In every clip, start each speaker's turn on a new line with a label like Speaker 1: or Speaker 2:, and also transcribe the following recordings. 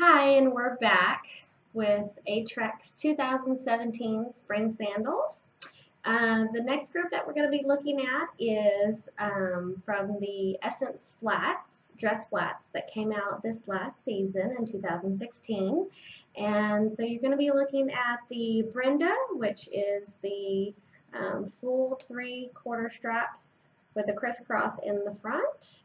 Speaker 1: Hi, and we're back with Atrex 2017 Spring Sandals. The next group that we're going to be looking at is from the Essence Flats, dress flats that came out this last season in 2016. And so you're going to be looking at the Brenda, which is the full 3/4 straps with a crisscross in the front.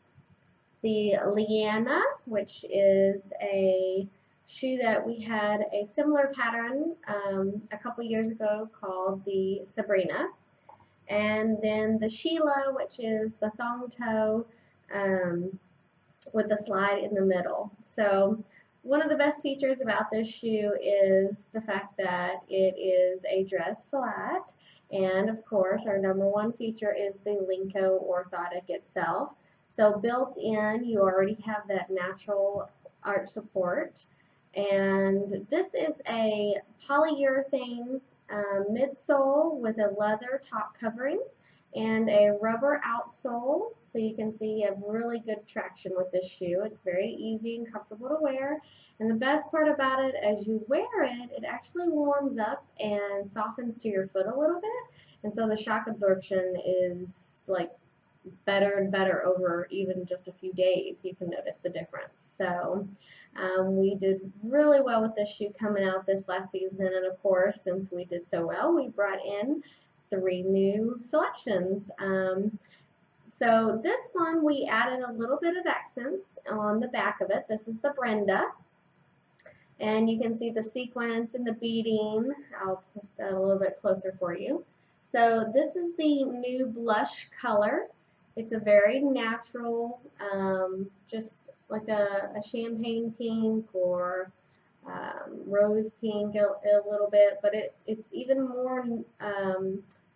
Speaker 1: The Leanna, which is a shoe that we had a similar pattern a couple years ago called the Sabrina. And then the Sheila, which is the thong toe with the slide in the middle. So one of the best features about this shoe is the fact that it is a dress flat. And of course, our #1 feature is the Linko orthotic itself. So built in, you already have that natural arch support. And this is a polyurethane midsole with a leather top covering and a rubber outsole. So you can see you have really good traction with this shoe. It's very easy and comfortable to wear. And the best part about it, as you wear it, it actually warms up and softens to your foot a little bit. And so the shock absorption is like better and better over even just a few days. You can notice the difference. So we did really well with this shoe coming out this last season, and of course, since we did so well, we brought in 3 new selections. So this one, we added a little bit of accents on the back of it. This is the Brenda, and you can see the sequence and the beading. I'll put that a little bit closer for you. So this is the new blush color. It's a very natural, just like a champagne pink or rose pink a little bit, but it's even more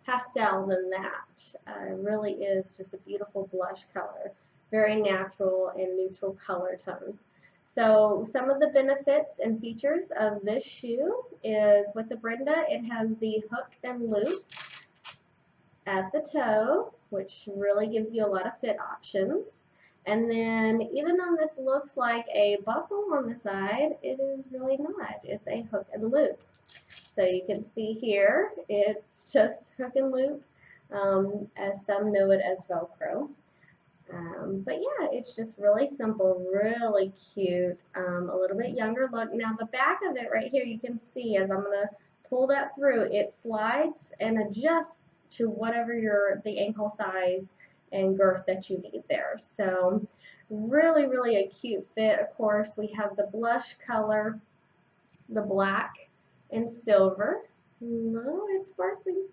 Speaker 1: pastel than that. It really is just a beautiful blush color, very natural and neutral color tones. So some of the benefits and features of this shoe is with the Brenda, it has the hook and loop at the toe, which really gives you a lot of fit options. And then even though this looks like a buckle on the side, it is really not. It's a hook and loop. So you can see here, it's just hook and loop, as some know it as Velcro. But yeah, it's just really simple, really cute, a little bit younger look. Now the back of it right here, you can see as I'm going to pull that through, it slides and adjusts to whatever the ankle size and girth that you need there. So really, really a cute fit. Of course, we have the blush color, the black and silver. No, it's sparkling.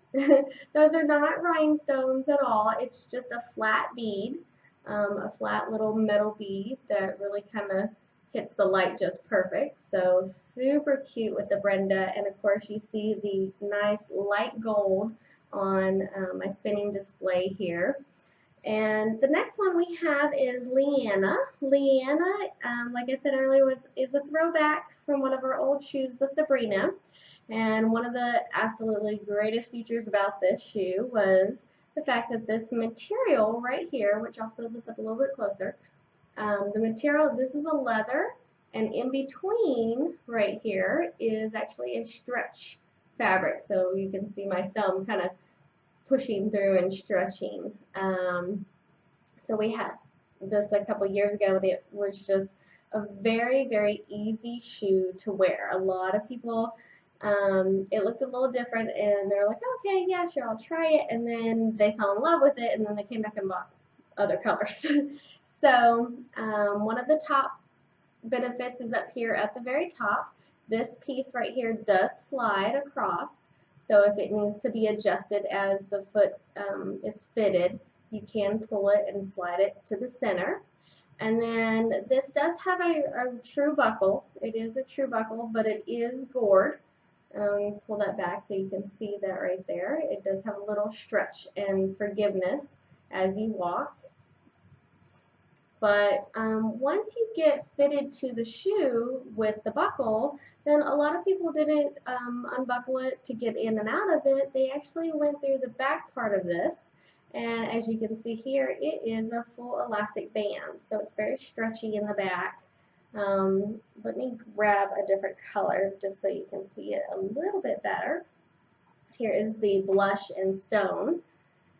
Speaker 1: Those are not rhinestones at all. It's just a flat bead, a flat little metal bead that really kind of hits the light just perfect. So super cute with the Brenda. And of course, you see the nice light gold on my spinning display here. And the next one we have is Leanna. Leanna, like I said earlier, is a throwback from one of our old shoes, the Sabrina. And one of the absolutely greatest features about this shoe was the fact that this material right here, which I'll fill this up a little bit closer, the material, this is a leather, and in between right here is actually a stretch fabric. So you can see my thumb kind of pushing through and stretching. So we had this a couple years ago. It was just a very, very easy shoe to wear. A lot of people, it looked a little different and they're like, okay, yeah, sure, I'll try it. And then they fell in love with it, and then they came back and bought other colors. So one of the top benefits is up here at the very top. This piece right here does slide across. So if it needs to be adjusted as the foot is fitted, you can pull it and slide it to the center. And then this does have a true buckle. It is a true buckle, but it is gored. Pull that back so you can see that right there. It does have a little stretch and forgiveness as you walk. But once you get fitted to the shoe with the buckle, then a lot of people didn't unbuckle it to get in and out of it. They actually went through the back part of this, and as you can see here, it is a full elastic band. So it's very stretchy in the back. Let me grab a different color just so you can see it a little bit better. Here is the blush and stone.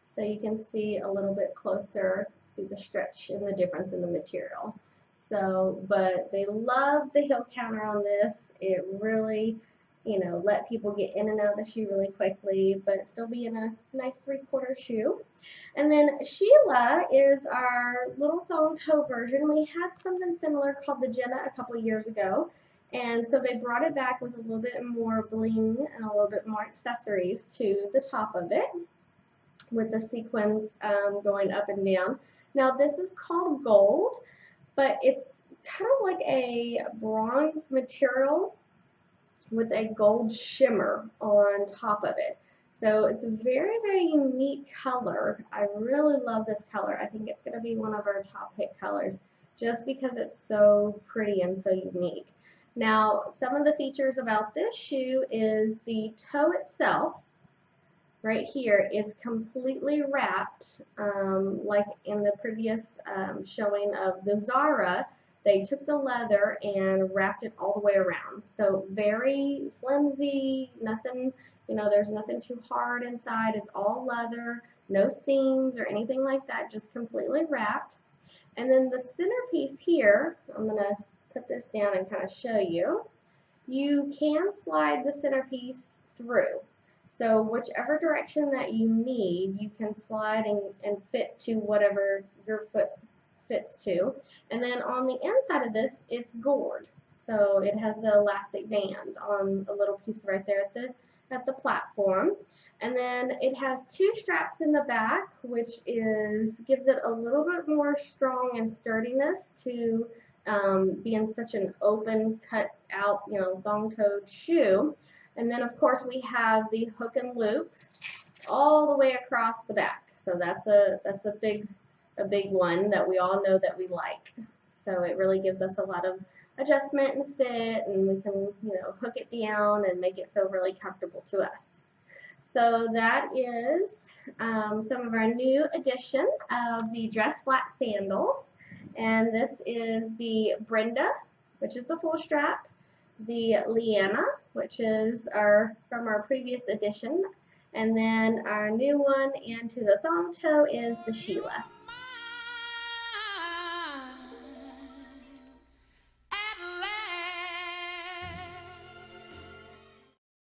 Speaker 1: So you can see a little bit closer, see the stretch and the difference in the material. So, but they love the heel counter on this. It really, let people get in and out of the shoe really quickly, but still be in a nice 3/4 shoe. And then Sheila is our little thong toe version. We had something similar called the Jenna a couple years ago. And so they brought it back with a little bit more bling and a little bit more accessories to the top of it, with the sequins going up and down. Now this is called gold, but it's kind of like a bronze material with a gold shimmer on top of it. So it's a very, very unique color. I really love this color. I think it's going to be one of our top hit colors just because it's so pretty and so unique. Now, some of the features about this shoe is the toe itself right here is completely wrapped, like in the previous showing of the Zara. They took the leather and wrapped it all the way around. So very flimsy, nothing, there's nothing too hard inside. It's all leather, no seams or anything like that, just completely wrapped. And then the centerpiece here, I'm going to put this down and kind of show you. You can slide the centerpiece through. So whichever direction that you need, you can slide and fit to whatever your foot fits to. And then on the inside of this, it's gored. So it has the elastic band on a little piece right there at the platform. And then it has 2 straps in the back, which gives it a little bit more strong and sturdiness to being such an open, cut out, thong-toed shoe. And then of course we have the hook and loop all the way across the back. So that's a big one that we all know that we like. So it really gives us a lot of adjustment and fit, and we can hook it down and make it feel really comfortable to us. So that is some of our new edition of the dress flat sandals. And this is the Brenda, which is the full strap, the Leanna, which is from our previous edition, and then our new one into the thong toe is the Sheila.